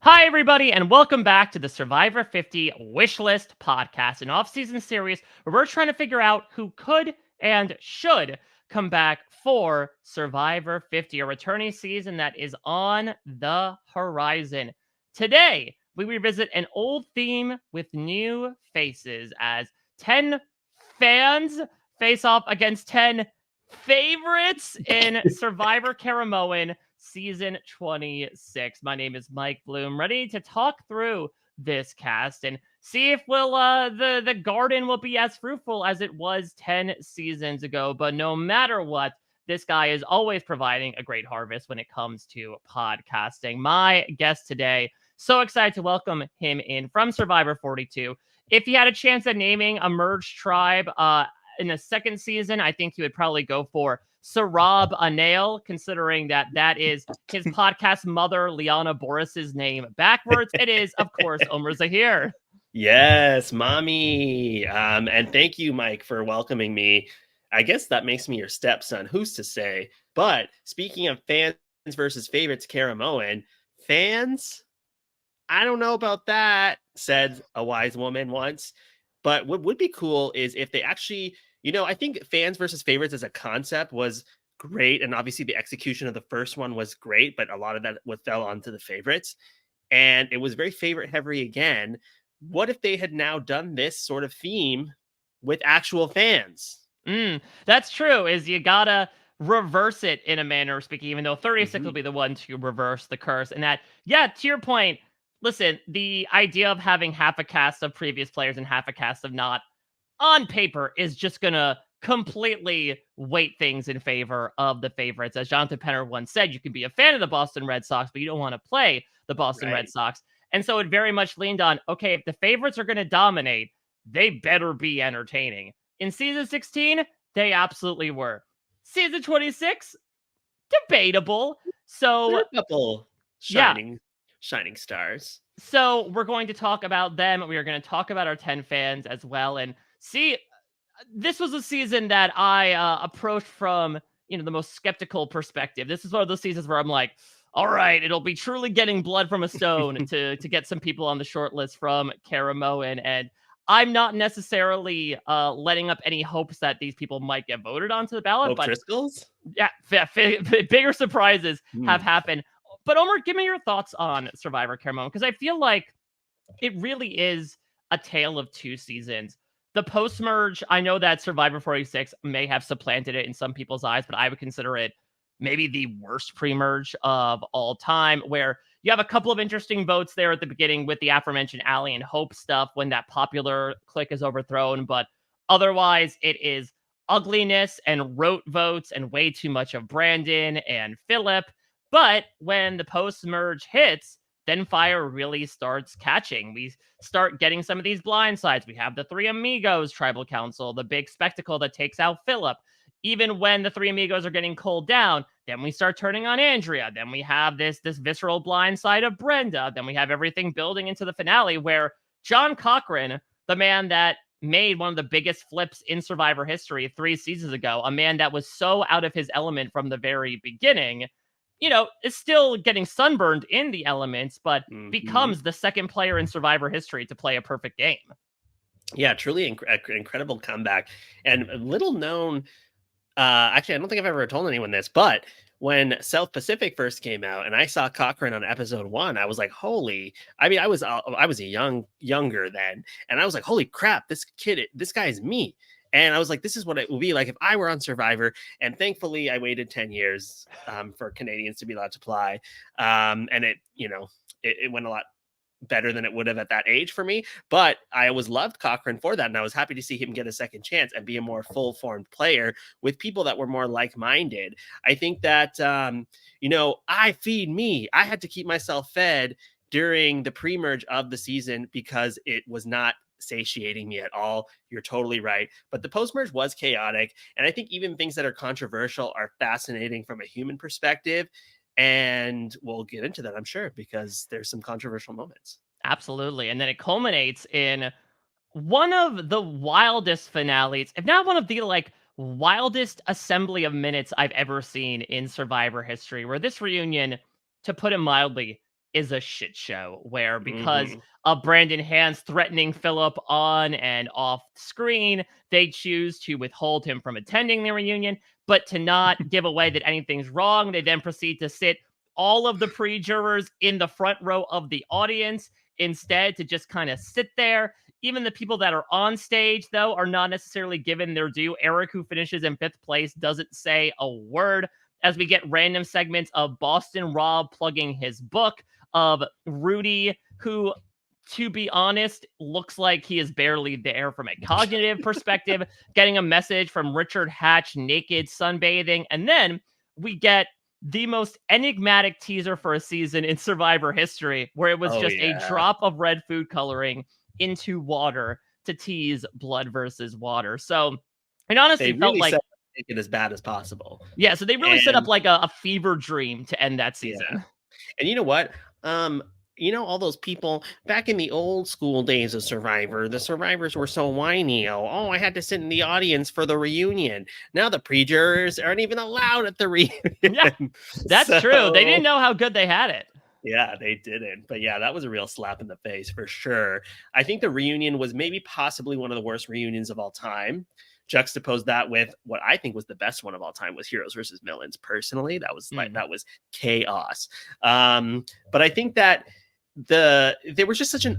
Hi, everybody, and welcome back to the Survivor 50 Wishlist podcast, an off-season series where we're trying to figure out who could and should come back for Survivor 50, a returning season that is on the horizon. Today, we revisit an old theme with new faces as 10 fans face off against 10 favorites in Survivor Caramoan season 26. My name is Mike Bloom, ready to talk through this cast and see if the garden will be as fruitful as it was 10 seasons ago. But no matter what, this guy is always providing a great harvest when it comes to podcasting. My guest today, so excited to welcome him in from Survivor 42. If he had a chance at naming a merged tribe in the second season, I think he would probably go for Sarab Anil, considering that is his podcast mother, Liana Boris's name backwards. It is, of course, Omar Zaheer. Yes, mommy. And thank you, Mike, for welcoming me. I guess that makes me your stepson. Who's to say? But speaking of fans versus favorites, Caramoan, fans, I don't know about that, said a wise woman once. But what would be cool is if they actually, I think fans versus favorites as a concept was great. And obviously the execution of the first one was great, but a lot of that fell onto the favorites. And it was very favorite heavy again. What if they had now done this sort of theme with actual fans? That's true, is you gotta reverse it in a manner of speaking, even though 36 will Mm-hmm. be the one to reverse the curse. And that, yeah, to your point, listen, the idea of having half a cast of previous players and half a cast of not on paper is just gonna completely weight things in favor of the favorites. As Jonathan Penner once said, you can be a fan of the Boston Red Sox, but you don't want to play the Boston Red Right. Sox. And so it very much leaned on, okay, if the favorites are going to dominate, they better be entertaining. In season 16, they absolutely were. Season 26, debatable. There are So, a couple yeah. shining stars. So we're going to talk about them. We are going to talk about our 10 fans as well and see. This was a season that I approached from, the most skeptical perspective. This is one of those seasons where I'm like, all right, it'll be truly getting blood from a stone to get some people on the short list from Caramoan. And I'm not necessarily letting up any hopes that these people might get voted onto the ballot, Oh, but Driscoll's? yeah, bigger surprises have Hmm. happened. But Omar, give me your thoughts on Survivor Caramoan, because I feel like it really is a tale of two seasons. The post-merge, I know that Survivor 46 may have supplanted it in some people's eyes, but I would consider it maybe the worst pre-merge of all time, where you have a couple of interesting votes there at the beginning with the aforementioned Allie and Hope stuff when that popular click is overthrown, but otherwise it is ugliness and rote votes and way too much of Brandon and Philip. But when the post-merge hits, then fire really starts catching. We start getting some of these blind sides. We have the three Amigos tribal council, the big spectacle that takes out Philip. Even when the three Amigos are getting cooled down, then we start turning on Andrea. Then we have this visceral blind side of Brenda. Then we have everything building into the finale where John Cochran, the man that made one of the biggest flips in Survivor history 3 seasons ago, a man that was so out of his element from the very beginning, is still getting sunburned in the elements, but Mm-hmm. becomes the second player in Survivor history to play a perfect game. Yeah, truly incredible comeback. And little known. Actually, I don't think I've ever told anyone this, but when South Pacific first came out, and I saw Cochran on episode 1, I was like, "Holy!" I mean, I was a younger then, and I was like, "Holy crap! This guy is me." And I was like, "This is what it would be like if I were on Survivor." And thankfully, I waited 10 years for Canadians to be allowed to apply, and it went a lot better than it would have at that age for me. But I always loved Cochran for that. And I was happy to see him get a second chance and be a more full formed player with people that were more like minded. I think that, I feed me. I had to keep myself fed during the pre merge of the season because it was not satiating me at all. You're totally right. But the post merge was chaotic. And I think even things that are controversial are fascinating from a human perspective. And we'll get into that, I'm sure, because there's some controversial moments. Absolutely. And then it culminates in one of the wildest finales, if not one of the wildest assembly of minutes I've ever seen in Survivor history, where this reunion, to put it mildly, is a shit show where because Hmm. of Brandon Hand's threatening Philip on and off screen, they choose to withhold him from attending the reunion, but to not give away that anything's wrong, they then proceed to sit all of the pre-jurors in the front row of the audience instead to just kind of sit there. Even the people that are on stage, though, are not necessarily given their due. Eric, who finishes in 5th place, doesn't say a word as we get random segments of Boston Rob plugging his book, of Rudy, who, to be honest, looks like he is barely there from a cognitive perspective, getting a message from Richard Hatch naked sunbathing. And then we get the most enigmatic teaser for a season in Survivor history, where it was Oh just a yeah, drop of red food coloring into water to tease blood versus water. So it honestly they felt really like, said make it as bad as possible. yeah, so they really set up And like a fever dream to end that yeah, season. and you know what? Um, all those people back in the old school days of Survivor, the survivors were so whiny. Oh, I had to sit in the audience for the reunion. Now the pre-jurors aren't even allowed at the Yeah, reunion. that's true. They So didn't know how good they had it. yeah, they didn't. But yeah, that was a real slap in the face for sure. I think the reunion was maybe possibly one of the worst reunions of all time. Juxtapose that with what I think was the best one of all time was Heroes versus Villains. Personally, Mm. that was chaos. But I think that there was just such an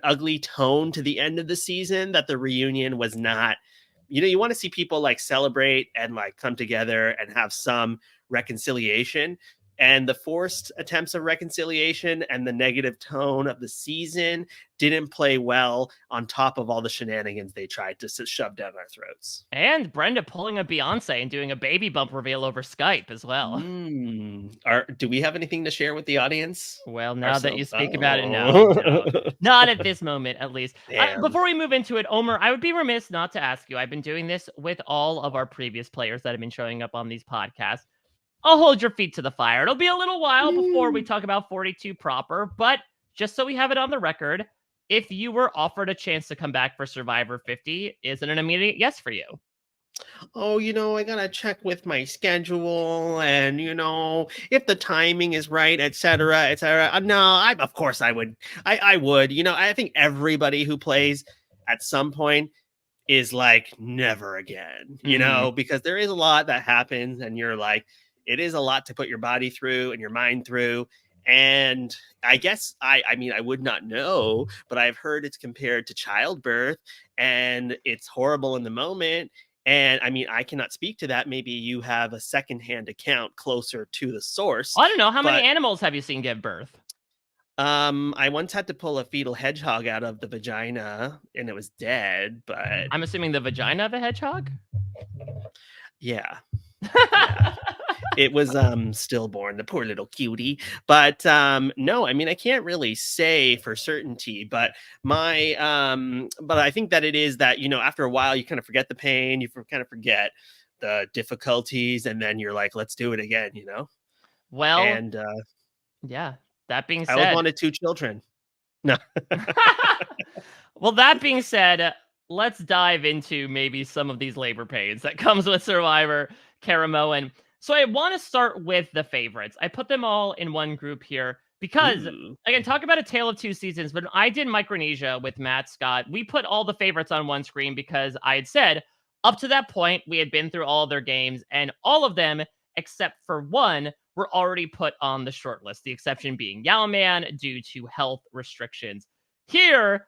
ugly tone to the end of the season that the reunion was not. You want to see people like celebrate and like come together and have some reconciliation, and the forced attempts of reconciliation and the negative tone of the season didn't play well on top of all the shenanigans they tried to shove down our throats. And Brenda pulling a Beyonce and doing a baby bump reveal over Skype as well. Do we have anything to share with the audience Well, now that you ourselves? speak about it, no, no. Oh. Not at this moment, at least. Damn. Before we move into it, Omer, I would be remiss not to ask you. I've been doing this with all of our previous players that have been showing up on these podcasts. I'll hold your feet to the fire. It'll be a little while before we talk about 42 proper, but just so we have it on the record, if you were offered a chance to come back for Survivor 50, is it an immediate yes for you? Oh, I gotta check with my schedule and, if the timing is right, et cetera, et cetera. No, of course I would. I would. I think everybody who plays at some point is like never again, Mhm. because there is a lot that happens and you're like, it is a lot to put your body through and your mind through. And I guess I mean, I would not know, but I've heard it's compared to childbirth and it's horrible in the moment. And I mean, I cannot speak to that. Maybe you have a secondhand account closer to the source, I don't know. How many but animals have you seen give birth? I once had to pull a fetal hedgehog out of the vagina and it was dead, but I'm assuming the vagina of a hedgehog? yeah. Yeah. It was stillborn, the poor little cutie. But no, I mean I can't really say for certainty, but but I think that it is that, after a while you kind of forget the pain, kind of forget the difficulties, and then you're like, let's do it again. Well, And yeah. That being I always said, wanted two children. No. well, that being said, let's dive into maybe some of these labor pains that comes with Survivor Caramoan. So I want to start with the favorites. I put them all in one group here because, Ooh. again, talk about a tale of two seasons. But I did Micronesia with Matt Scott. We put all the favorites on one screen because I had said up to that point we had been through all their games, and all of them except for one were already put on the short list. The exception being Yowman due to health restrictions. Here,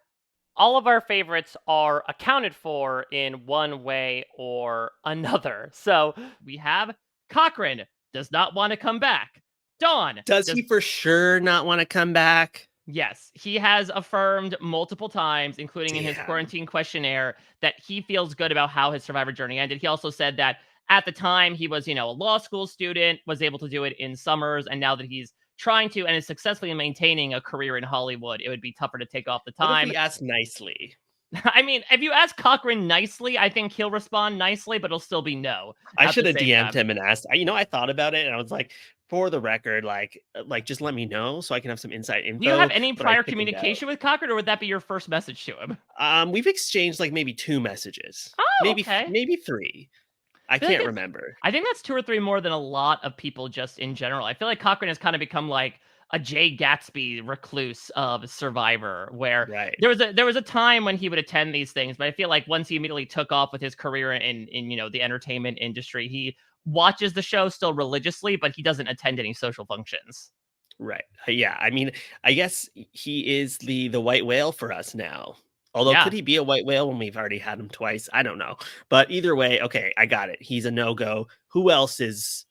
all of our favorites are accounted for in one way or another. So we have Cochran does not want to come back. Dawn Does does. he for sure not want to come back? Yes, he has affirmed multiple times, including in his Damn. quarantine questionnaire, that he feels good about how his Survivor journey ended. He also said that at the time he was, a law school student, was able to do it in summers, and now that he's trying to and is successfully maintaining a career in Hollywood, it would be tougher to take off the What if time. he asked nicely? I mean, if you ask Cochran nicely, I think he'll respond nicely, but it'll still be no I at the should have same DM'd time. him and asked. I thought about it and I was like, for the record, just let me know so I can have some inside Do you have info. any But I prior chickened out. communication with Cochran, or would that be your first message to him? We've exchanged like maybe 2 messages, Oh, okay. maybe 3. I I feel like can't it's remember. I think that's 2 or 3 more than a lot of people just in general. I feel like Cochran has kind of become like a Jay Gatsby recluse of Survivor, where Right. there was a time when he would attend these things, but I feel like once he immediately took off with his career in the entertainment industry, he watches the show still religiously, but he doesn't attend any social functions. Right. Yeah. I mean, I guess he is the white whale for us now. Although, could Yeah. he be a white whale when we've already had him twice? I don't know. But either way, okay, I got it. He's a no-go. Who else is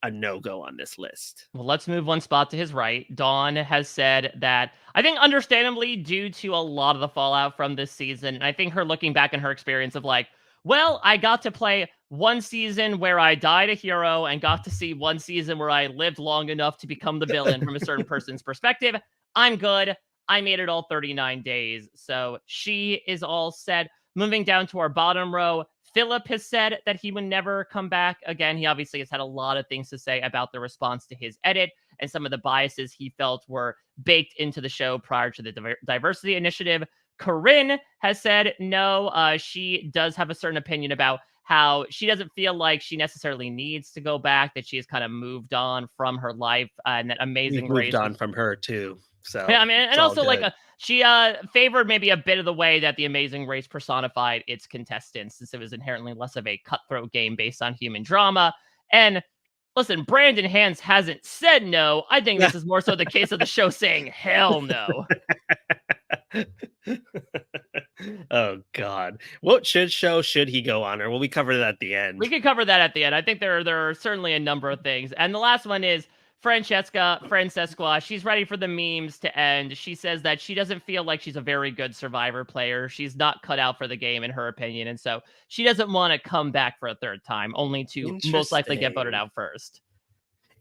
a no-go on this list? Well, let's move one spot to his right. Dawn has said that, I think understandably, due to a lot of the fallout from this season, and I think her looking back on her experience of like, well, I got to play one season where I died a hero and got to see one season where I lived long enough to become the villain from a certain person's perspective. I'm good. I made it all 39 days. So she is all set. Moving down to our bottom row, Philip has said that he would never come back again. He obviously has had a lot of things to say about the response to his edit and some of the biases he felt were baked into the show prior to the diversity initiative. Corinne has said no. She does have a certain opinion about how she doesn't feel like she necessarily needs to go back, that she has kind of moved on from her life, and that We've Amazing moved Race on was. from her too. Yeah, So I mean, it's and all also like good. she favored maybe a bit of the way that the Amazing Race personified its contestants, since it was inherently less of a cutthroat game based on human drama. And listen, Brandon Hans hasn't said no. I think this is more so the case of the show saying hell no. Oh God. What show should he go on? Or will we cover that at the We end? could cover that at the end. I think there are certainly a number of things. And the last one is Francesca. She's ready for the memes to end. She says that she doesn't feel like she's a very good Survivor player. She's not cut out for the game, in her opinion. And so she doesn't want to come back for a third time, only to most likely get voted Interesting. out first.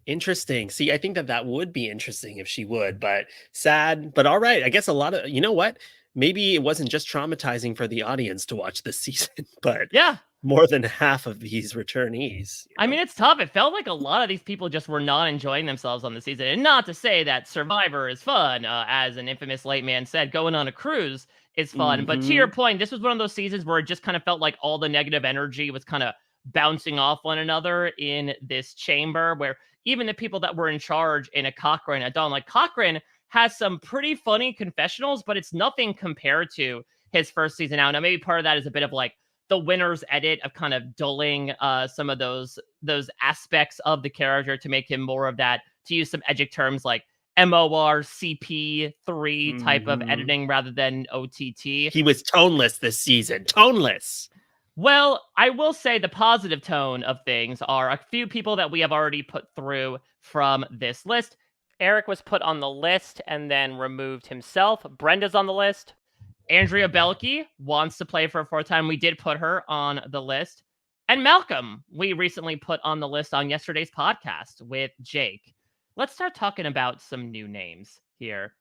Interesting. See, I think that would be interesting if she would, but sad. But all right. I guess a lot of, you know what? Maybe it wasn't just traumatizing for the audience to watch this season, but Yeah. more than half of these returnees, I mean, it's tough. It felt like a lot of these people just were not enjoying themselves on the season. And not to say that Survivor is fun, as an infamous late man said, going on a cruise is fun. But to your Hmm. point, this was one of those seasons where it just kind of felt like all the negative energy was kind of bouncing off one another in this chamber, where even the people that were in charge in a Cochrane, a Dawn, like Cochrane has some pretty funny confessionals, but it's nothing compared to his first season out. Now, maybe part of that is a bit of like the winner's edit of kind of dulling some of those aspects of the character to make him more of that, to use some edgic terms like MORCP3 type of Hmm. editing rather than OTT. He was toneless this season. Toneless. Well, I will say the positive tone of things are a few people that we have already put through from this list. Eric was put on the list and then removed himself. Brenda's on the list. Andrea Belke wants to play for a fourth time. We did put her on the list. And Malcolm, we recently put on the list on yesterday's podcast with Jake. Let's start talking about some new names here.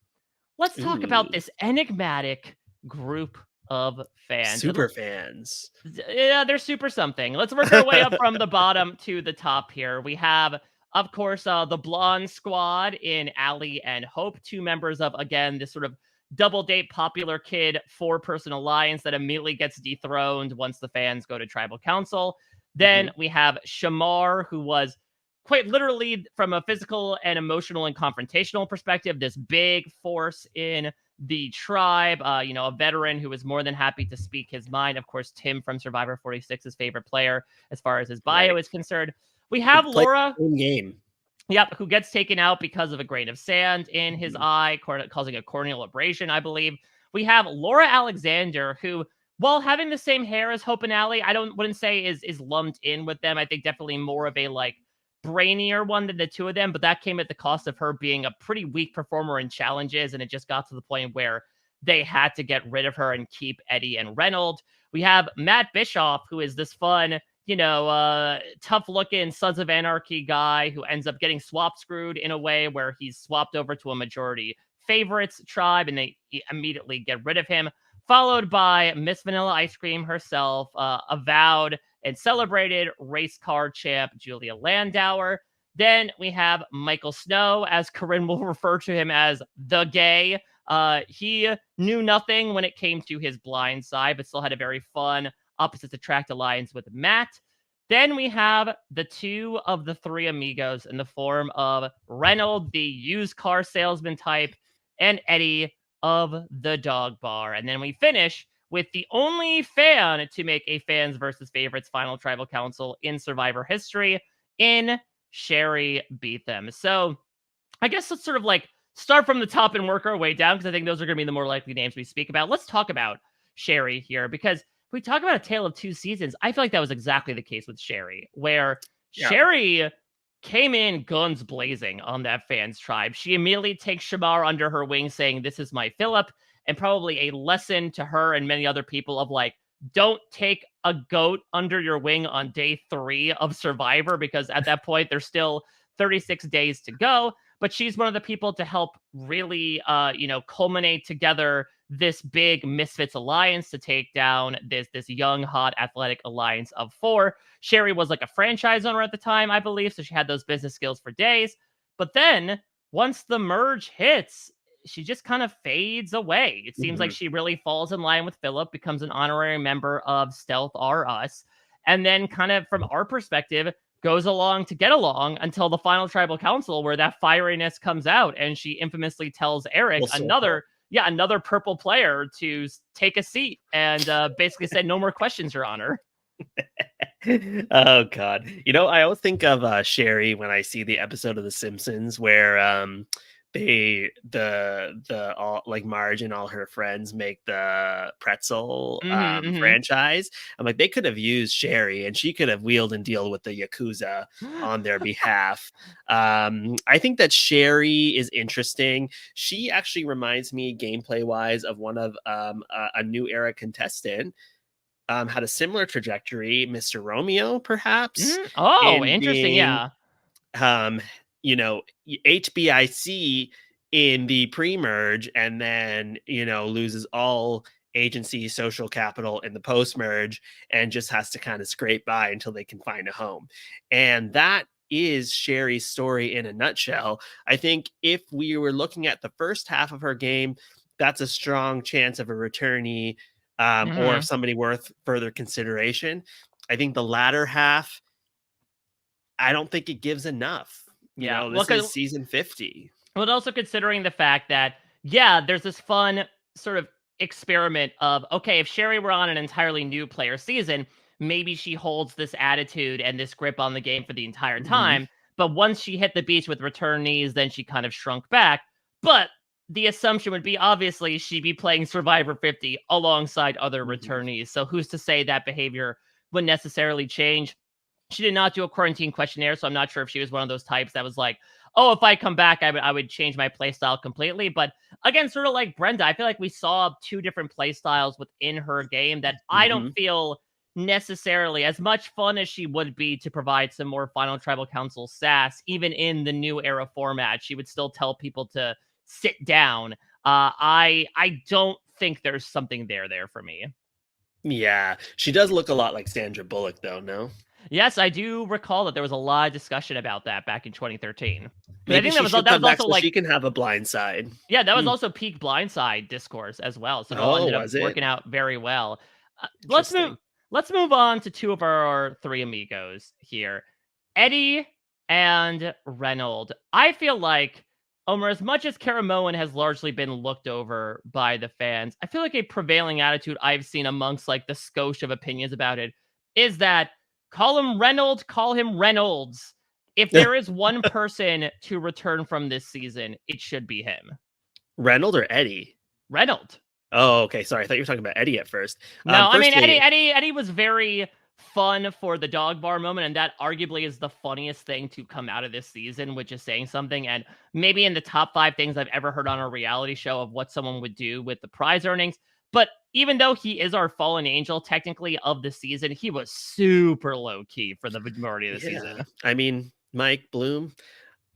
Let's talk about Ooh, this enigmatic group of fans. super fans. Yeah, they're super something. Let's work our way up from the bottom to the top here. We have, of course, the Blonde Squad in Allie and Hope, two members of, again, this sort of double date popular kid four-person alliance that immediately gets dethroned once the fans go to tribal council. Then Hmm. we have Shamar, who was quite literally, from a physical and emotional and confrontational perspective, this big force in the tribe, a veteran who was more than happy to speak his mind. Of course, Tim from Survivor 46's favorite player as far as his bio Right. is concerned. We have It played Laura, the same game. yep, who gets taken out because of a grain of sand in his Mhm. eye, causing a corneal abrasion, I believe. We have Laura Alexander, who, while having the same hair as Hope and Allie, wouldn't say is lumped in with them. I think definitely more of a like brainier one than the two of them, but that came at the cost of her being a pretty weak performer in challenges, and it just got to the point where they had to get rid of her and keep Eddie and Reynolds. We have Matt Bischoff, who is this fun, tough looking Sons of Anarchy guy who ends up getting swap screwed in a way where he's swapped over to a majority favorites tribe and they immediately get rid of him. Followed by Miss Vanilla Ice Cream herself, avowed and celebrated race car champ Julia Landauer. Then we have Michael Snow, as Corinne will refer to him as the gay. He knew nothing when it came to his blind side, but still had a very fun opposites attract alliance with Matt. Then we have the two of the three amigos in the form of Reynold, the used car salesman type, and Eddie of the dog bar. And then we finish with the only fan to make a fans versus favorites final tribal council in Survivor history in Sherry Beetham. So I guess let's sort of like start from the top and work our way down because I think those are going to be the more likely names we speak about. Let's talk about Sherry here because if we talk about a tale of two seasons, I feel like that was exactly the case with Sherry, where Sherry came in guns blazing on that fans tribe. She immediately takes Shamar under her wing saying, "This is my Philip," and probably a lesson to her and many other people of like, don't take a goat under your wing on day 3 of Survivor because at that point there's still 36 days to go. But she's one of the people to help really, culminate together this big Misfits alliance to take down this young, hot, athletic alliance of 4. Sherry was like a franchise owner at the time, I believe, so she had those business skills for days. But then once the merge hits, she just kind of fades away. It seems like she really falls in line with Philip, becomes an honorary member of Stealth R Us, and then kind of from our perspective, goes along to get along until the final tribal council where that fieriness comes out and she infamously tells Eric, another purple player, to take a seat and basically said, "No more questions, Your Honor." Oh God. I always think of Sherry when I see the episode of The Simpsons where all like Marge and all her friends make the pretzel franchise. I'm like, they could have used Sherry and she could have wheeled and dealed with the Yakuza on their behalf. I think that Sherry is interesting. She actually reminds me gameplay wise of one of a new era contestant. Had a similar trajectory, Mr. Romeo, perhaps. Oh, interesting. Being, HBIC in the pre-merge and then, loses all agency social capital in the post-merge and just has to kind of scrape by until they can find a home. And that is Sherry's story in a nutshell. I think if we were looking at the first half of her game, that's a strong chance of a returnee or somebody worth further consideration. I think the latter half, I don't think it gives enough. This is season 50. But also considering the fact that, there's this fun sort of experiment of, okay, if Sherry were on an entirely new player season, maybe she holds this attitude and this grip on the game for the entire time. But once she hit the beach with returnees, then she kind of shrunk back. But the assumption would be, obviously, she'd be playing Survivor 50 alongside other returnees. So who's to say that behavior would necessarily change? She did not do a quarantine questionnaire, so I'm not sure if she was one of those types that was like, oh, if I come back, I would change my playstyle completely. But again, sort of like Brenda, I feel like we saw 2 different playstyles within her game that I don't feel necessarily as much fun as she would be to provide some more final tribal council sass. Even in the new era format, she would still tell people to sit down. I don't think there's something there for me. Yeah, she does look a lot like Sandra Bullock, though, no? Yes, I do recall that there was a lot of discussion about that back in 2013. But Maybe I think that was also like she can have a blind side. Yeah, that was also peak blindside discourse as well. So it all ended up working out very well. Let's move on to 2 of our 3 amigos here, Eddie and Reynold. I feel like, Omar, as much as Caramoan has largely been looked over by the fans, I feel like a prevailing attitude I've seen amongst like the skosh of opinions about it is that call him Reynold, call him Reynolds. If there is one person to return from this season, it should be him. Reynold or Eddie? Reynold. Oh, okay. Sorry, I thought you were talking about Eddie at first. No, I mean Eddie was very fun for the dog bar moment, and that arguably is the funniest thing to come out of this season, which is saying something. And maybe in the top 5 things I've ever heard on a reality show of what someone would do with the prize earnings. But even though he is our fallen angel, technically, of the season, he was super low-key for the majority of the season. I mean, Mike Bloom,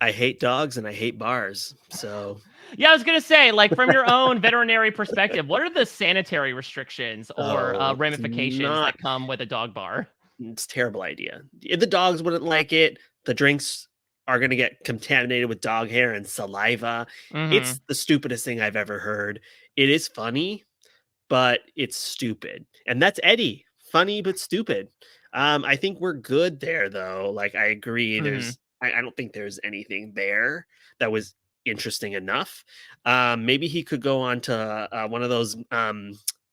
I hate dogs and I hate bars, so... Yeah, I was going to say, like, from your own veterinary perspective, what are the sanitary restrictions or ramifications that come with a dog bar? It's a terrible idea. The dogs wouldn't like it. The drinks are going to get contaminated with dog hair and saliva. It's the stupidest thing I've ever heard. It is funny, but it's stupid. And that's Eddie. Funny, but stupid. I think we're good there, though. Like, I agree. Mhm. I don't think there's anything there that was interesting enough. Maybe he could go on to one of those.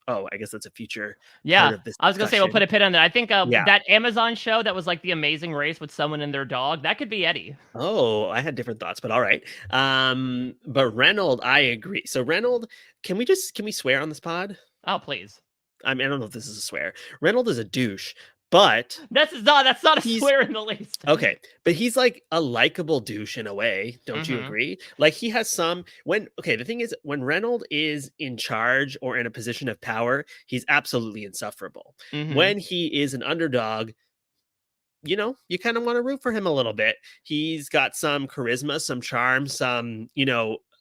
Oh, I guess that's a future part Yeah, of this I was gonna say we'll put discussion. a pin on that. I think, Yeah. that Amazon show that was like The Amazing Race with someone and their dog, that could be Eddie. Oh, I had different thoughts, but all right. But Reynold, I agree. So Reynold, can we swear on this pod? Oh, please. I mean, I don't know if this is a swear. Reynold is a douche, but That's not a he's swear in the least. okay, but he's like a likable douche in a way. Don't you Mhm. agree? Like he has some when okay, the thing is when Reynold is in charge or in a position of power, he's absolutely insufferable. Mhm. When he is an underdog, you kind of want to root for him a little bit. He's got some charisma, some charm,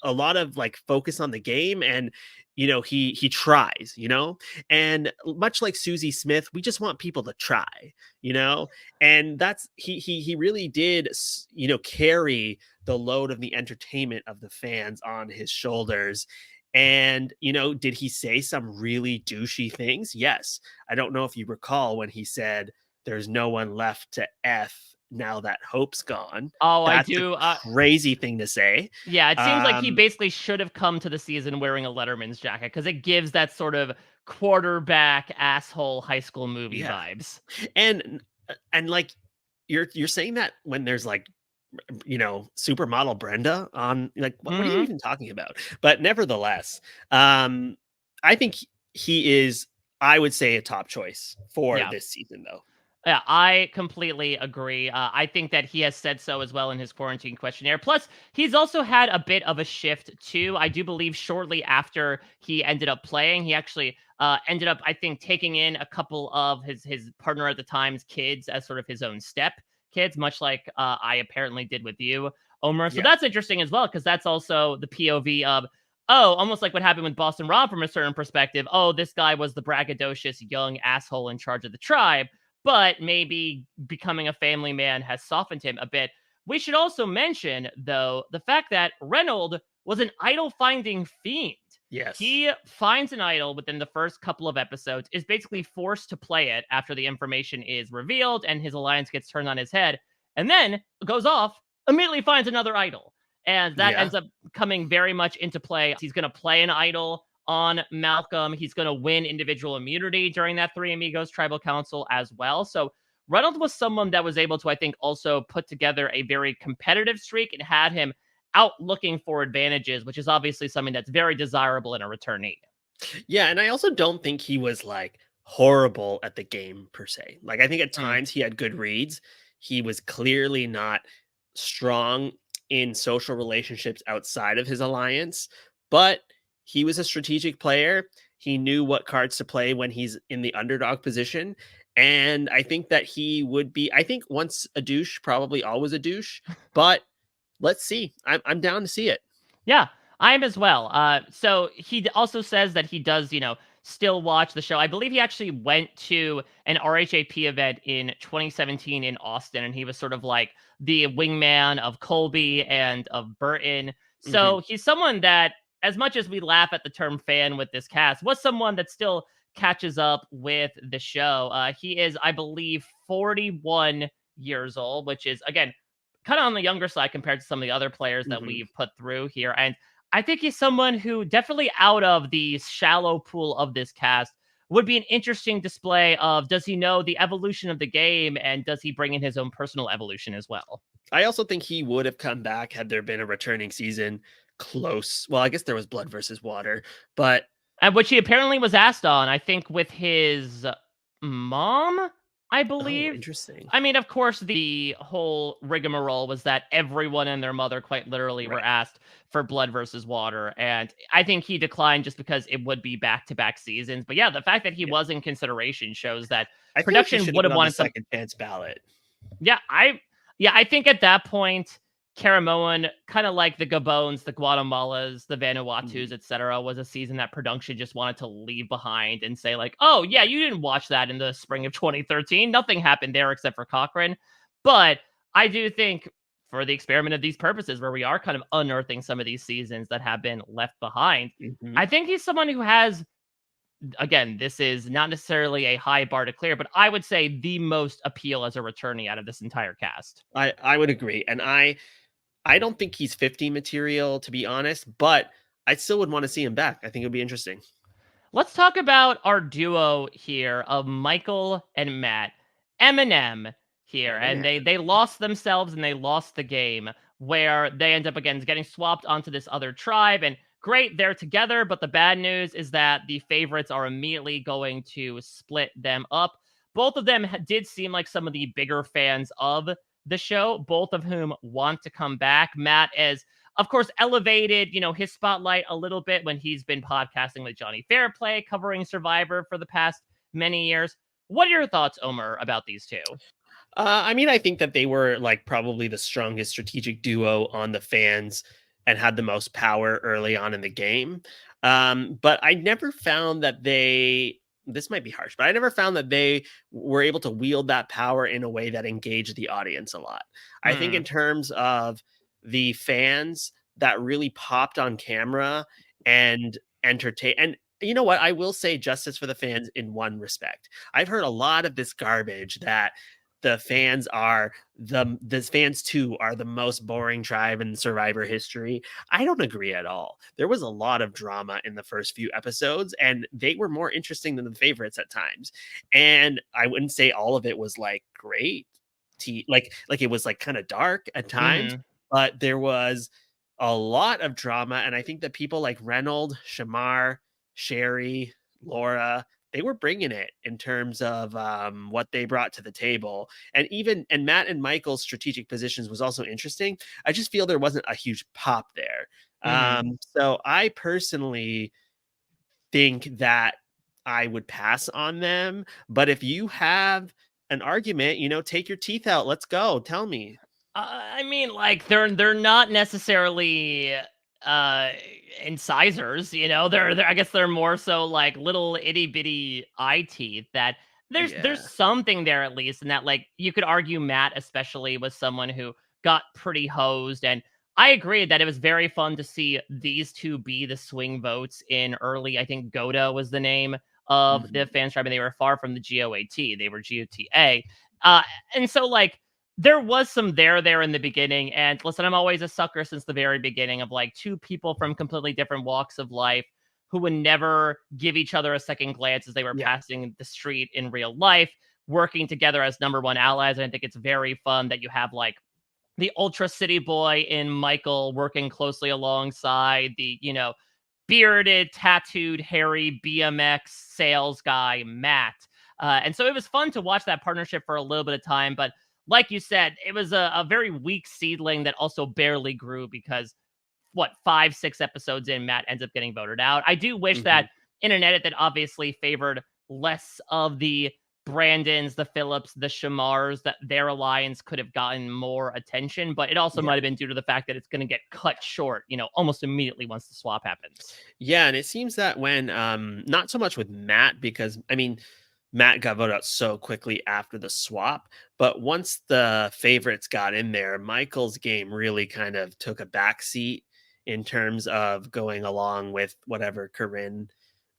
a lot of like focus on the game and he tries, and much like Susie Smith, we just want people to try, you know, and that's he really did, carry the load of the entertainment of the fans on his shoulders. And, did he say some really douchey things? Yes. I don't know if you recall when he said, there's no one left to F now that hope's gone. Oh, I That's a do, crazy thing to say. yeah, it seems like he Um, basically should have come to the season wearing a Letterman's jacket because it gives that sort of quarterback asshole high school movie yeah. vibes. And like you're saying that when there's like supermodel Brenda on, like what are you Mhm. even talking about? But nevertheless, I think he is, I would say, a top choice for Yeah. this season though. Yeah, I completely agree. I think that he has said so as well in his quarantine questionnaire. Plus, he's also had a bit of a shift too. I do believe shortly after he ended up playing, he actually ended up, I think, taking in a couple of his partner at the time's kids as sort of his own step kids, much like I apparently did with you, Omar. So Yeah. that's interesting as well because that's also the POV of. Oh, almost like what happened with Boston Rob from a certain perspective. Oh, this guy was the braggadocious young asshole in charge of the tribe, but maybe becoming a family man has softened him a bit. We should also mention, though, the fact that Reynold was an idol finding fiend. Yes. He finds an idol within the first couple of episodes, is basically forced to play it after the information is revealed and his alliance gets turned on his head, and then goes off, immediately finds another idol. And that Yeah. ends up coming very much into play. He's going to play an idol on Malcolm. He's going to win individual immunity during that Three Amigos tribal council as well. So Reynolds was someone that was able to, I think, also put together a very competitive streak and had him out looking for advantages, which is obviously something that's very desirable in a returnee. Yeah, and I also don't think he was like horrible at the game per se. Like I think at Mm. times he had good reads. He was clearly not strong in social relationships outside of his alliance, but he was a strategic player. He knew what cards to play when he's in the underdog position. And I think that he would be, I think once a douche, probably always a douche. But let's see. I'm down to see it. Yeah, I am as well. So he also says that he does, still watch the show. I believe he actually went to an RHAP event in 2017 in Austin, and he was sort of like the wingman of Colby and of Burton. Mhm. So he's someone that, as much as we laugh at the term fan with this cast, was someone that still catches up with the show. He is, I believe, 41 years old, which is, again, kind of on the younger side compared to some of the other players that Mhm. we've put through here. And I think he's someone who definitely out of the shallow pool of this cast would be an interesting display of, does he know the evolution of the game and does he bring in his own personal evolution as well? I also think he would have come back had there been a returning season close. Well, I guess there was Blood versus Water, but And which he apparently was asked on, I think, with his mom, I oh, believe. interesting. I mean, of course, the whole rigmarole was that everyone and their mother, quite literally, were Right. asked for Blood versus Water. And I think he declined just because it would be back to back seasons. But yeah, the fact that he Yeah. was in consideration shows that I feel like he production should have would been have on the wanted some. second chance ballot. Yeah, I think at that point, Caramoan, kind of like the Gabones, the Guatemalas, the Mhm. Vanuatus, etc., was a season that production just wanted to leave behind and say like, "Oh yeah, you didn't watch that in the spring of 2013. Nothing happened there except for Cochrane." But I do think for the experiment of these purposes, where we are kind of unearthing some of these seasons that have been left behind, Mhm. I think he's someone who has again, this is not necessarily a high bar to clear, but I would say the most appeal as a returnee out of this entire cast. I would agree, and I don't think he's 50 material, to be honest, but I still would want to see him back. I think it would be interesting. Let's talk about our duo here of Michael and Matt. Eminem here, and Eminem. they lost themselves and they lost the game where they end up again getting swapped onto this other tribe. And great, they're together, but the bad news is that the favorites are immediately going to split them up. Both of them did seem like some of the bigger fans of the show, both of whom want to come back. Matt is, of course, elevated, his spotlight a little bit when he's been podcasting with Johnny Fairplay, covering Survivor for the past many years. What are your thoughts, Omar, about these two? I mean, I think that they were like probably the strongest strategic duo on the fans and had the most power early on in the game. But I never found that this might be harsh, but I never found that they were able to wield that power in a way that engaged the audience a lot. I think Hmm. in terms of the fans that really popped on camera and entertain, and you know what? I will say justice for the fans in one respect. I've heard a lot of this garbage that the fans too are the most boring tribe in Survivor history. I don't agree at all. There was a lot of drama in the first few episodes, and they were more interesting than the favorites at times. And I wouldn't say all of it was like great, like it was like kind of dark at times, Hmm. but there was a lot of drama, and I think that people like Reynold, Shamar, Sherry, Laura, they were bringing it in terms of what they brought to the table. And Matt and Michael's strategic positions was also interesting. I just feel there wasn't a huge pop there. Hmm. So I personally think that I would pass on them. But if you have an argument, take your teeth out. Let's go. Tell me. I mean, like they're not necessarily uh incisors, They're I guess they're more so like little itty bitty eye teeth that there's Yeah. something there at least, and that like you could argue Matt especially was someone who got pretty hosed, and I agree that it was very fun to see these two be the swing votes in early. I think Goda was the name of the Mhm. fans tribe, and they were far from the GOAT. They were GOTA. Uh, and so like there was some there in the beginning. And listen, I'm always a sucker since the very beginning of like two people from completely different walks of life who would never give each other a second glance as they were Yeah. passing the street in real life, working together as number one allies. And I think it's very fun that you have like the ultra city boy in Michael working closely alongside the, bearded, tattooed, hairy BMX sales guy, Matt. And so it was fun to watch that partnership for a little bit of time. But like you said, it was a very weak seedling that also barely grew because, what, 5, 6 episodes in, Matt ends up getting voted out. I do wish that Mhm. in an edit that obviously favored less of the Brandons, the Phillips, the Shamars, that their alliance could have gotten more attention, but it also Yeah. might have been due to the fact that it's going to get cut short, almost immediately once the swap happens. Yeah, and it seems that when not so much with Matt, because I mean Matt got voted out so quickly after the swap, but once the favorites got in there, Michael's game really kind of took a backseat in terms of going along with whatever Corinne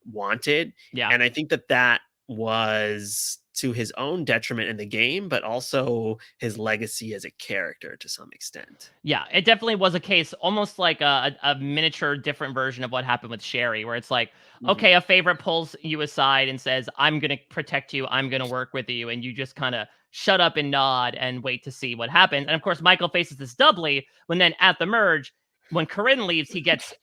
wanted. Yeah. And I think that was to his own detriment in the game, but also his legacy as a character to some extent. Yeah, it definitely was a case, almost like a miniature different version of what happened with Sherry, where it's like, Mhm. okay, a favorite pulls you aside and says, I'm going to protect you, I'm going to work with you. And you just kind of shut up and nod and wait to see what happens. And of course, Michael faces this doubly when then at the merge, when Corinne leaves, he gets,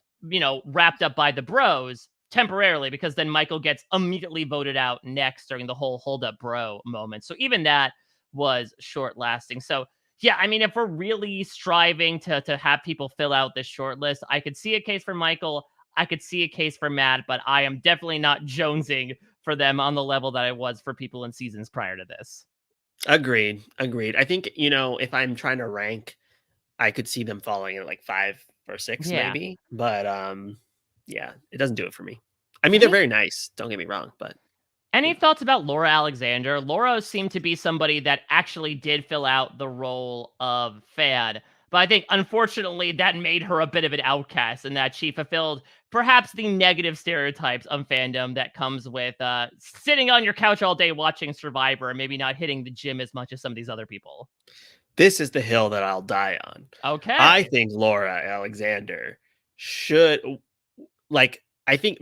wrapped up by the bros temporarily because then Michael gets immediately voted out next during the whole hold up bro moment. So even that was short lasting. So yeah, I mean, if we're really striving to have people fill out this short list, I could see a case for Michael. I could see a case for Matt, but I am definitely not jonesing for them on the level that I was for people in seasons prior to this. Agreed. Agreed. I think, if I'm trying to rank, I could see them falling at like 5 or 6 Yeah. maybe, but, yeah, it doesn't do it for me. I mean, they're Any very nice, don't get me wrong, but any yeah. thoughts about Laura Alexander? Laura seemed to be somebody that actually did fill out the role of fan, But I think, unfortunately, that made her a bit of an outcast, and that she fulfilled perhaps the negative stereotypes of fandom that comes with sitting on your couch all day watching Survivor and maybe not hitting the gym as much as some of these other people. This is the hill that I'll die on. I Okay. think Laura Alexander should, like, I think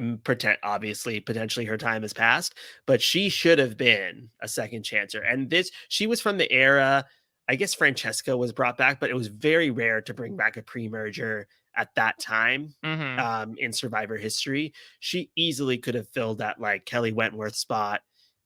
obviously potentially her time has passed, but she should have been a second chancer. And she was from the era, I guess Francesca was brought back, but it was very rare to bring back a pre-merger at that time Mm-hmm. in Survivor history. She easily could have filled that like Kelly Wentworth spot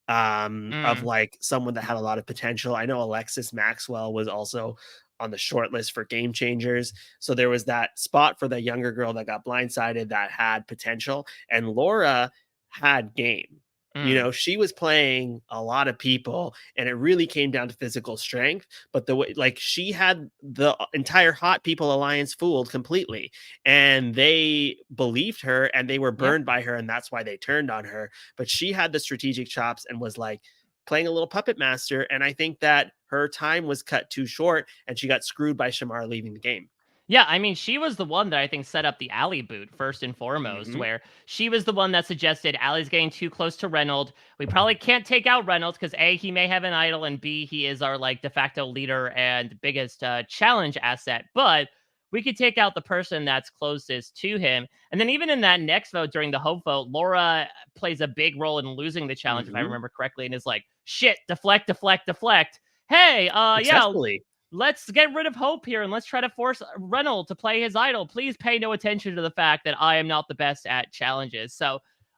of Mm. like someone that had a lot of potential. I know Alexis Maxwell was also on the short list for Game Changers. So there was that spot for the younger girl that got blindsided that had potential. And Laura had game. You Mm. know, she was playing a lot of people and it really came down to physical strength. But the way, like, she had the entire Hot People Alliance fooled completely. And they believed her and they were Yeah. burned by her. And that's why they turned on her. But she had the strategic chops and was like, playing a little puppet master. And I think that her time was cut too short and she got screwed by Shamar leaving the game. Yeah, I mean, she was the one that I think set up the alley boot first and foremost, Hmm. where she was the one that suggested Allie's getting too close to Reynolds. We probably can't take out Reynolds because A, he may have an idol, and B, he is our like de facto leader and biggest challenge asset. But we could take out the person that's closest to him. And then even in that next vote during the hope vote, Laura plays a big role in losing the challenge, if I Hmm. remember correctly, and is like, shit, deflect, deflect, deflect. Hey, yeah, Successfully. let's get rid of Hope here and let's try to force Reynolds to play his idol. Please pay no attention to the fact that I am not the best at challenges. So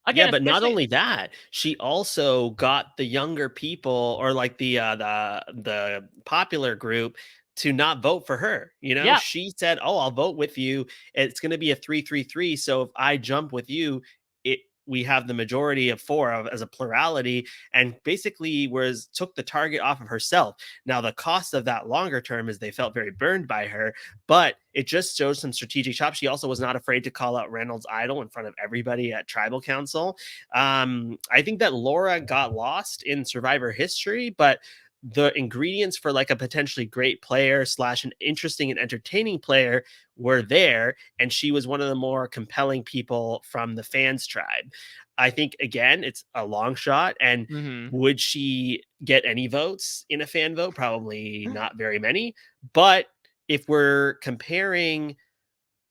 Yeah, again, but not especially only that, she also got the younger people or like the popular group to not vote for her. You know, yeah, she said, "Oh, I'll vote with you. It's going to be a 3-3-3. So if I jump with you, it we have the majority of four as a plurality." And basically was took the target off of herself. Now the cost of that longer term is they felt very burned by her, but it just shows some strategic chops. She also was not afraid to call out Reynolds' idol in front of everybody at Tribal Council. I think that Laura got lost in Survivor history, but the ingredients for like a potentially great player slash an interesting and entertaining player were there, and she was one of the more compelling people from the fans tribe. I think again, it's a long shot, and hmm would she get any votes in a fan vote? Probably not very many, but if we're comparing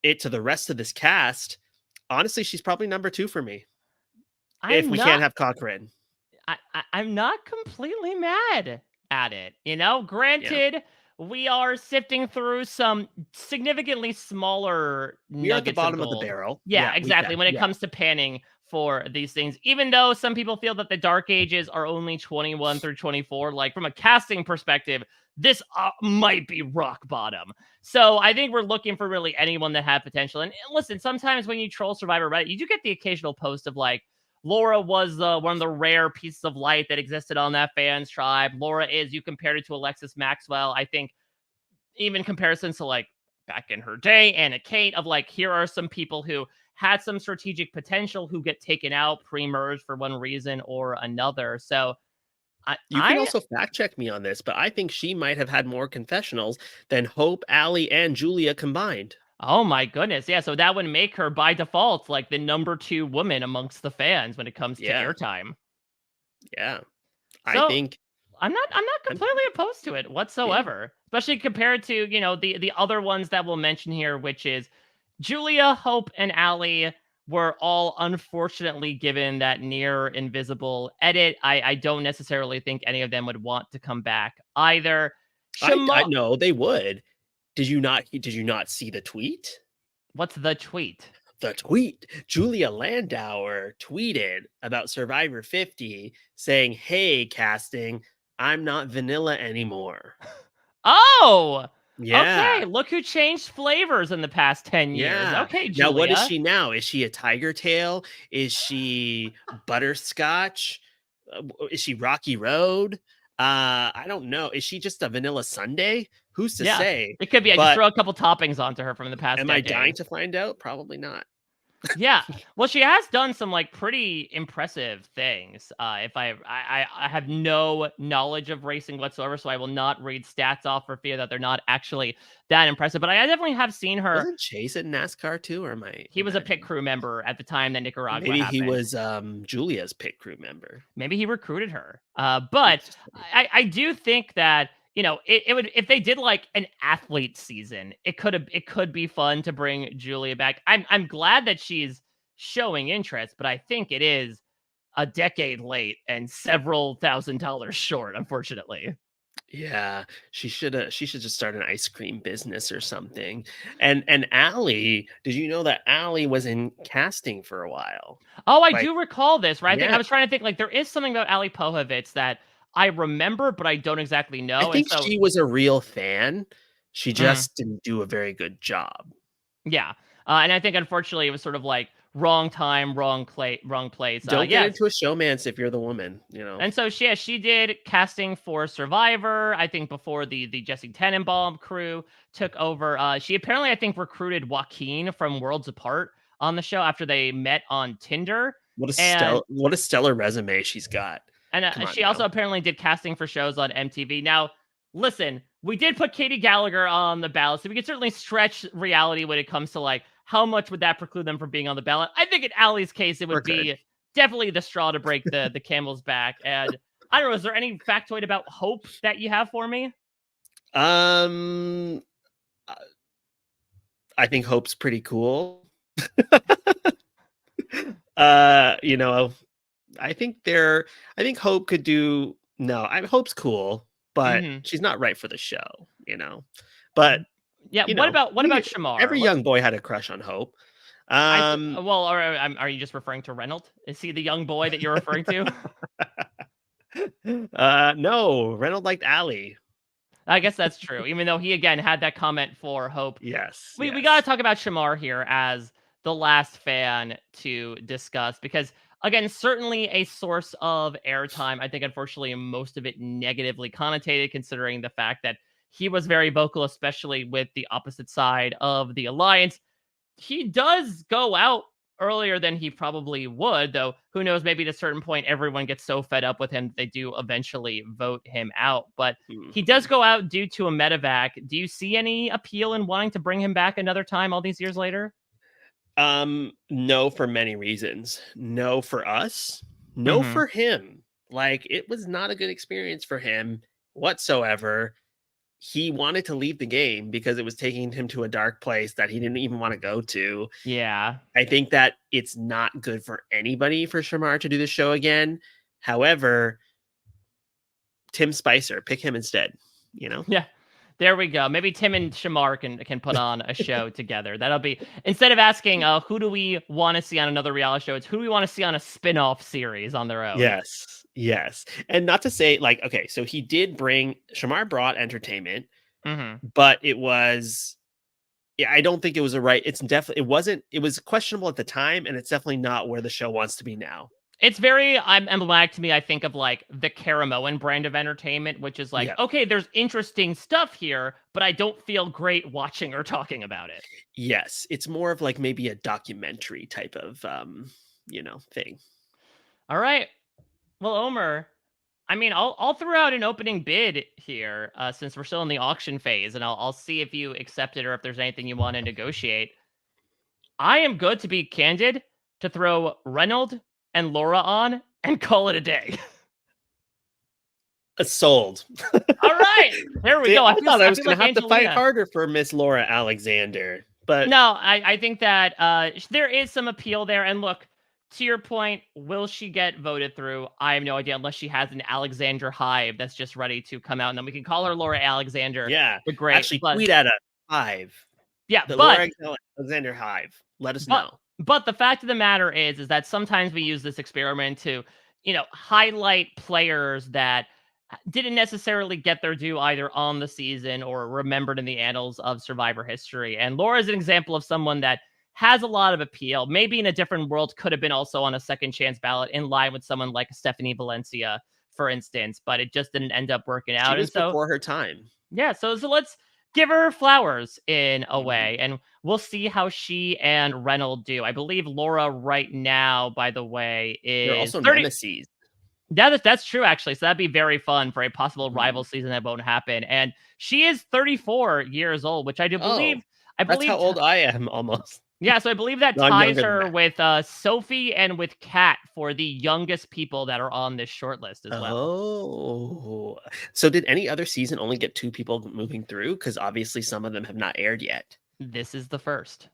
it to the rest of this cast, honestly, she's probably number 2 for me if I'm we not can't have Cochrane. I'm not completely mad at it. You know, Yeah. granted, we are sifting through some significantly smaller We are at the nuggets of bottom of the gold. barrel. Yeah, Yeah, we exactly. can. When it Yeah. comes to panning for these things, even though some people feel that the Dark Ages are only 21 through 24, like from a casting perspective, this might be rock bottom. So I think we're looking for really anyone that had potential. And listen, sometimes when you troll Survivor Reddit, you do get the occasional post of like, Laura was one of the rare pieces of light that existed on that fans tribe. Laura is, you compared it to Alexis Maxwell. I think even comparisons to like back in her day, Anna Kate, of like, here are some people who had some strategic potential who get taken out pre-merge for one reason or another. So You can I also fact check me on this, but I think she might have had more confessionals than Hope, Allie, and Julia combined. oh my goodness. Yeah, so that would make her by default like the number 2 woman amongst the fans when it comes to Yeah. airtime. Yeah. I So think I'm not I'm completely opposed to it yeah. whatsoever, especially compared to, the other ones that we'll mention here, which is Julia, Hope, and Allie were all unfortunately given that near invisible edit. I don't necessarily think any of them would want to come back either. I Shamar, know they would. Did you not see the tweet? what's the tweet? The tweet. Julia Landauer tweeted about Survivor 50 saying, "Hey, casting, I'm not vanilla anymore." Oh, okay. Yeah. Look who changed flavors in the past 10 years. Yeah. Okay, Now what is Julia. she now? Is she a tiger tail? Is she butterscotch? Is she Rocky Road? I don't know. Is she just a vanilla sundae? Who's to Yeah, say? it could be. I just But throw a couple toppings onto her from the past am I dying decade. to find out? Probably not. Yeah. Well, she has done some like pretty impressive things. If I have no knowledge of racing whatsoever, so I will not read stats off for fear that they're not actually that impressive. But I definitely have seen her. Wasn't Chase in NASCAR too, or am I He was a pit imagining? crew member at the time that Nicaragua Maybe he happened. was Julia's pit crew member. Maybe he recruited her. But Interesting. I do think that it would, if they did like an athlete season, it could be fun to bring Julia back. I'm glad that she's showing interest, but I think it is a decade late and several $1,000s short, unfortunately. Yeah, she should just start an ice cream business or something. And Allie, did you know that Allie was in casting for a while? Oh, I Like, do recall this, right? I yeah, was trying to think like there is something about Ali Pohovitz that I remember, but I don't exactly I know. And think so, she was a real fan. She mhm. just didn't do a very good job. Yeah. And I think unfortunately it was sort of like wrong time, wrong place. Don't get Yes. into a showmance if you're the woman, And so she did casting for Survivor, I think before the Jesse Tenenbaum crew took over. She apparently, I think, recruited Joaquin from Worlds Apart on the show after they met on Tinder. And What a stellar resume she's got. Come on she also now. apparently did casting for shows on MTV. Now, listen, we did put Katie Gallagher on the ballot, so we could certainly stretch reality when it comes to like how much would that preclude them from being on the ballot. I think in Allie's case, it We're would good. be definitely the straw to break the camel's back. And I don't know, is there any factoid about Hope that you have for me? Um I think Hope's pretty cool. You know, I think Hope could do no, Hope's cool, but Hmm. she's not right for the show. But, Yeah. you What know, about Shamar? every Let's. young boy had a crush on Hope. Well, are you just referring to Reynolds? Is he the young boy that you're referring to? No, Reynolds liked Allie. I guess that's true. Even though he again had that comment for Hope. Yes, We got to yes. talk about Shamar here as the last fan to discuss because again, certainly a source of airtime. I think unfortunately most of it negatively connotated considering the fact that he was very vocal, especially with the opposite side of the alliance. He does go out earlier than he probably would, though who knows, maybe at a certain point everyone gets so fed up with him that they do eventually vote him out. But he does Mhm. go out due to a medevac. Do you see any appeal in wanting to bring him back another time all these years later? No, for many reasons. No for us, no Hmm. for him. Like, it was not a good experience for him whatsoever. He wanted to leave the game because it was taking him to a dark place that he didn't even want to go to. Yeah. I think that it's not good for anybody for Shamar to do the show again. However, Tim Spicer, pick him instead. Yeah. There we go. Maybe Tim and Shamar can put on a show together. That'll be, instead of asking who do we want to see on another reality show, it's who do we want to see on a spin-off series on their own. Yes, yes. And not to say, like, okay, so he did bring Shamar brought entertainment, Hmm. but it was yeah, I don't think it was a right. It's definitely it was questionable at the time, and it's definitely not where the show wants to be now. It's very emblematic to me. I think of like the Caramoan brand of entertainment, which is like, Yeah. okay, there's interesting stuff here, but I don't feel great watching or talking about it. Yes. It's more of like maybe a documentary type of thing. All right. Well, Omer, I mean, I'll throw out an opening bid here, since we're still in the auction phase, and I'll see if you accept it or if there's anything you want to negotiate. I am good to be candid to throw Reynold and Laura on and call it a day. Sold. All right, there we See, go. I thought I I was feel gonna like have to fight Angelina. harder for Miss Laura Alexander. But No, I think that there is some appeal there. And look, to your point, will she get voted through? I have no idea unless she has an Alexander hive that's just ready to come out, and then we can call her Laura Alexander yeah, the Great. actually But tweet at us 5. yeah, The Laura Alexander Hive. Let us but know. but the fact of the matter is that sometimes we use this experiment to highlight players that didn't necessarily get their due either on the season or remembered in the annals of Survivor history. And Laura is an example of someone that has a lot of appeal. Maybe in a different world could have been also on a second chance ballot in line with someone like Stephanie Valencia, for instance, but it just didn't end up working She out. And was so, before her time. yeah, so let's give her flowers in a way, and we'll see how she and Reynolds do. I believe Laura right now, by the way, They're is also 30. nemesis. That's true, actually. So that'd be very fun for a possible Mhm. rival season that won't happen. And she is 34 years old, which I do believe. Oh, I that's how believe. old I am almost. Yeah, so I believe that No, I'm ties younger than her that. with Sophie and with Kat for the youngest people that are on this short list as well. Oh, so did any other season only get 2 people moving through? Because obviously some of them have not aired yet. This is the first.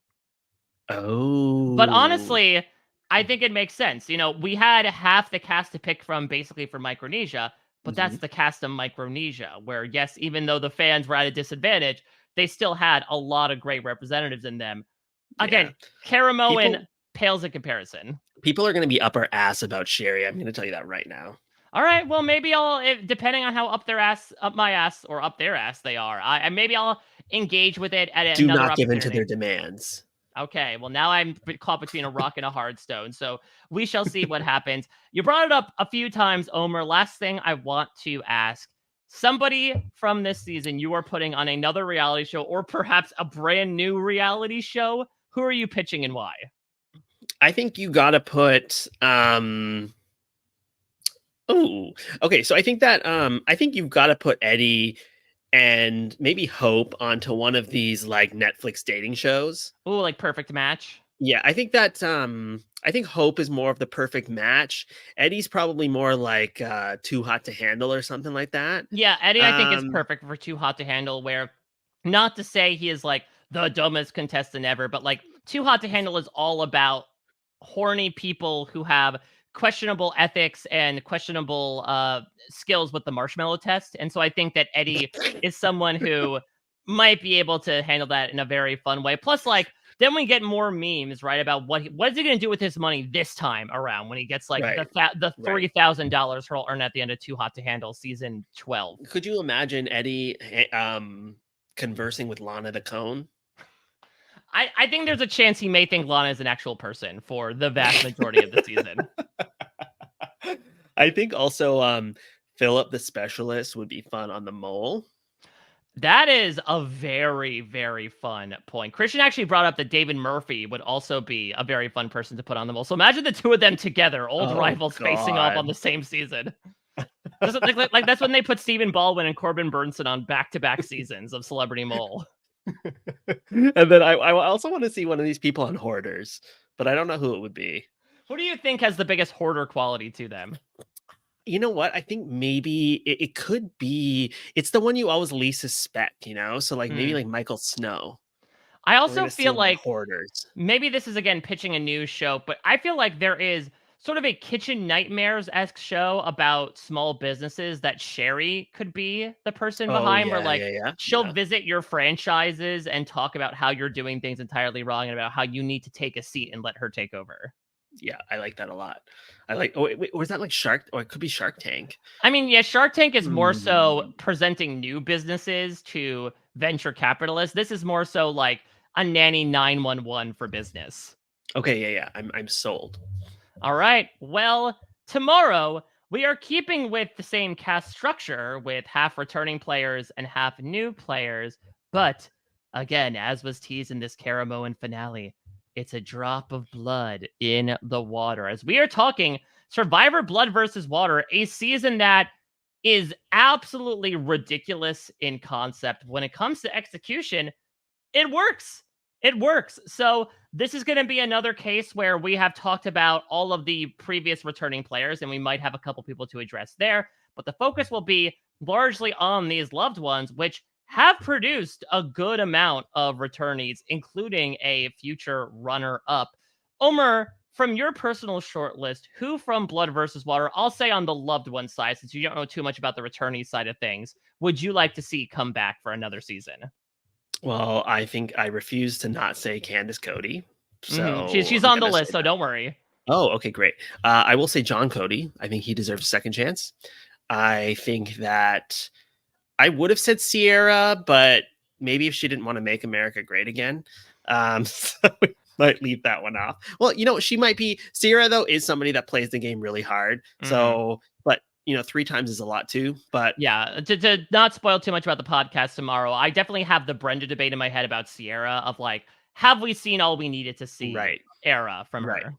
But Oh. honestly, I think it makes sense. We had half the cast to pick from basically for Micronesia, but that's Mhm. the cast of Micronesia, where, yes, even though the fans were at a disadvantage, they still had a lot of great representatives in them. Yeah. Again, Caramoan People pales in comparison. people are gonna be up our ass about Sherry, I'm gonna tell you that right now. All right, well, maybe depending on how up my ass, or up their ass they are, maybe I'll engage with it at Do another not give in to opportunity. their demands. Okay, well, now I'm caught between a rock and a hard stone, so we shall see what happens. You brought it up a few times, Omer. Last thing I want to ask, somebody from this season you are putting on another reality show, or perhaps a brand new reality show. Who are you pitching and why? I think you gotta put, oh, okay, so I think you've gotta put Eddie and maybe Hope onto one of these, like, Netflix dating shows. Oh, like Perfect Match? Yeah, I think Hope is more of the perfect match. Eddie's probably more like, Too Hot to Handle or something like that. Yeah, Eddie, I think, is Um, perfect for Too Hot to Handle, where, not to say he is like the dumbest contestant ever, but like Too Hot to Handle is all about horny people who have questionable ethics and questionable skills with the marshmallow test. And so I think that Eddie is someone who might be able to handle that in a very fun way. Plus, like, then we get more memes, right, about what is he going to do with his money this time around when he gets like right, the right. $3,000 he'll earn at the end of Too Hot to Handle season 12. Could you imagine Eddie, conversing with Lana the Cone? I think there's a chance he may think Lana is an actual person for the vast majority of the season. I think also, Philip the Specialist would be fun on the Mole. That is a very, very fun point. Christian actually brought up that David Murphy would also be a very fun person to put on the mole. So imagine the two of them together, old Oh rivals facing off on god. the same season. Like that's when they put Stephen Baldwin and Corbin Burnson on back-to-back seasons of Celebrity Mole. And then I also wanna see one of these people on Hoarders, but I don't know who it would be. Who do you think has the biggest hoarder quality to them? You know what? I think maybe it could be it's the one you always least suspect, you know? So, like, maybe, Hmm. like, Michael Snow. I We're also gonna see feel him on like Hoarders. maybe this is again pitching a news show, but I feel like there is sort of a Kitchen Nightmares-esque show about small businesses that Sherry could be the person Oh, behind, where yeah, like yeah, yeah, she'll yeah. visit your franchises and talk about how you're doing things entirely wrong and about how you need to take a seat and let her take over. Yeah, I like that a lot. I like oh, wait, or is that like Shark or it could be Shark Tank. I mean, yeah, Shark Tank is more so Hmm. presenting new businesses to venture capitalists. This is more so like a nanny 911 for business. Okay, yeah, yeah. I'm sold. All right. Well, tomorrow we are keeping with the same cast structure with half returning players and half new players. But again, as was teased in this Caramoan finale, it's a drop of blood in the water. As we are talking Survivor Blood versus Water, a season that is absolutely ridiculous in concept. When it comes to execution, it works. It works. So this is going to be another case where we have talked about all of the previous returning players, and we might have a couple people to address there. But the focus will be largely on these loved ones, which have produced a good amount of returnees, including a future runner-up. Omer, from your personal short list, who from Blood versus Water, I'll say on the loved one side, since you don't know too much about the returnee side of things, would you like to see come back for another season? Well, I think I refuse to not say Candace Cody. So She's I'm on the gonna say list, so that. don't worry. Oh, okay, great. I will say John Cody. I think he deserves a second chance. I think that I would have said Sierra, but maybe if she didn't want to make America great again. So we might leave that one off. Well, you know, she might be Sierra though is somebody that plays the game really hard. Mhm. So, but 3 times is a lot too. But yeah, to not spoil too much about the podcast tomorrow, I definitely have the Brenda debate in my head about Sierra of like, have we seen all we needed to see right, era from right, her?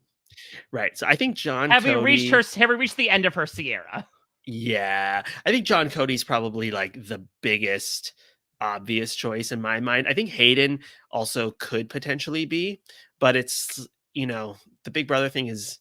right. So I think John Have we reached Cody. her? Have we reached the end of her Sierra? Yeah, I think John Cody's probably like the biggest obvious choice in my mind. I think Hayden also could potentially be, but it's the Big Brother thing is.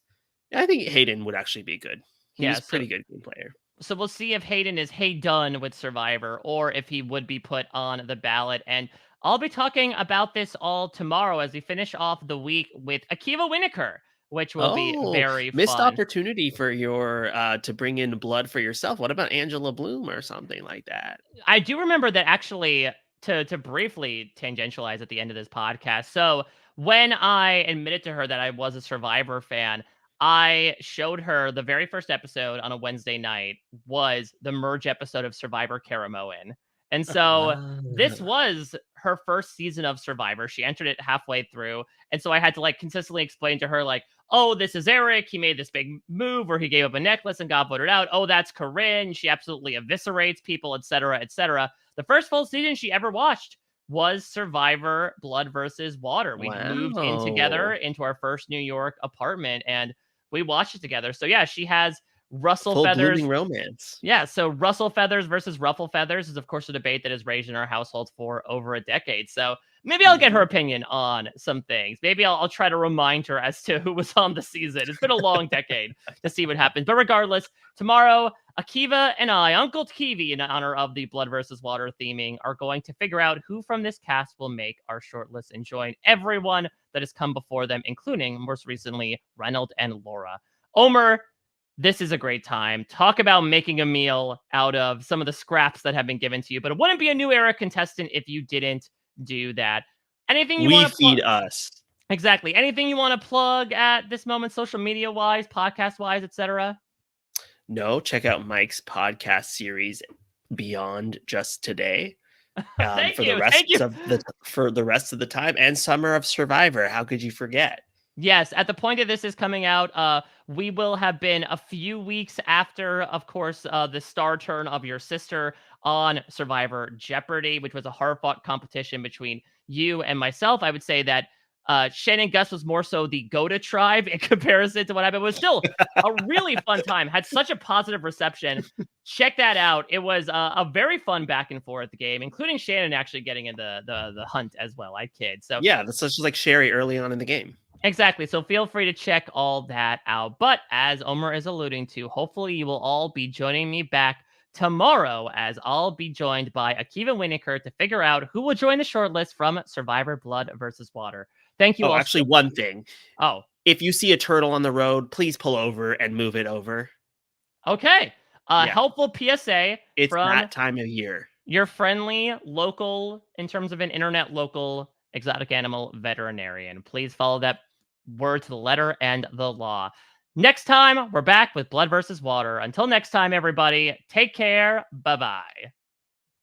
I think Hayden would actually be good. He's Yeah, a pretty good game player. so we'll see if Hayden is done with Survivor or if he would be put on the ballot. And I'll be talking about this all tomorrow as we finish off the week with Akiva Winokur, which will be Oh, very missed fun. opportunity for your to bring in blood for yourself. What about Angela Bloom or something like that? I do remember that actually to briefly tangentialize at the end of this podcast. So when I admitted to her that I was a Survivor fan, I showed her the very first episode on a Wednesday night was the merge episode of Survivor Caramoan. And so this Ah. was her first season of Survivor. She entered it halfway through. And so I had to like consistently explain to her, like, oh, this is Eric. He made this big move where he gave up a necklace and got voted out. Oh, that's Corinne. She absolutely eviscerates people, etc., etc. The first full season she ever watched was Survivor Blood versus Water. We moved in together Wow. into our first New York apartment and we watched it together. So yeah, she has Russell Full blooming Feathers. romance. Yeah, so Russell Feathers versus Ruffle Feathers is, of course, a debate that has raged in our household for over a decade. So maybe I'll get her Mhm. opinion on some things. Maybe I'll try to remind her as to who was on the season. It's been a long decade to see what happens. But regardless, tomorrow, Akiva and I, Uncle Kiwi, in honor of the Blood versus Water theming, are going to figure out who from this cast will make our shortlist and join everyone that has come before them, including, most recently, Reynold and Laura. Omer, this is a great time. Talk about making a meal out of some of the scraps that have been given to you. But it wouldn't be a new era contestant if you didn't do that. Anything you We want to plug? feed us. Exactly. Anything you want to plug at this moment, social media wise, podcast wise, etc. No, check out Mike's podcast series Beyond Just Today. Thank For the you. rest Thank you. of the time, and Summer of Survivor. How could you forget? Yes, at the point that this is coming out, we will have been a few weeks after, of course, the star turn of your sister on Survivor Jeopardy, which was a hard-fought competition between you and myself. I would say that Shannon Gus was more so the Goda tribe in comparison to what happened. It was still a really fun time. Had such a positive reception. Check that out. It was a very fun back and forth game, including Shannon actually getting in the hunt as well. I kid. So Yeah, that's just like Sherry early on in the game. exactly. So feel free to check all that out. But as Omer is alluding to, hopefully you will all be joining me back tomorrow as I'll be joined by Akiva Winokur to figure out who will join the shortlist from Survivor Blood versus Water. Thank you Oh, all. actually, one thing. Oh, If you see a turtle on the road, please pull over and move it over. okay. Yeah. Helpful PSA It's from that time of year. your friendly local, in terms of an internet local exotic animal veterinarian. Please follow that word to the letter and the law. Next time, we're back with Blood versus Water. Until next time, everybody, take care. Bye-bye.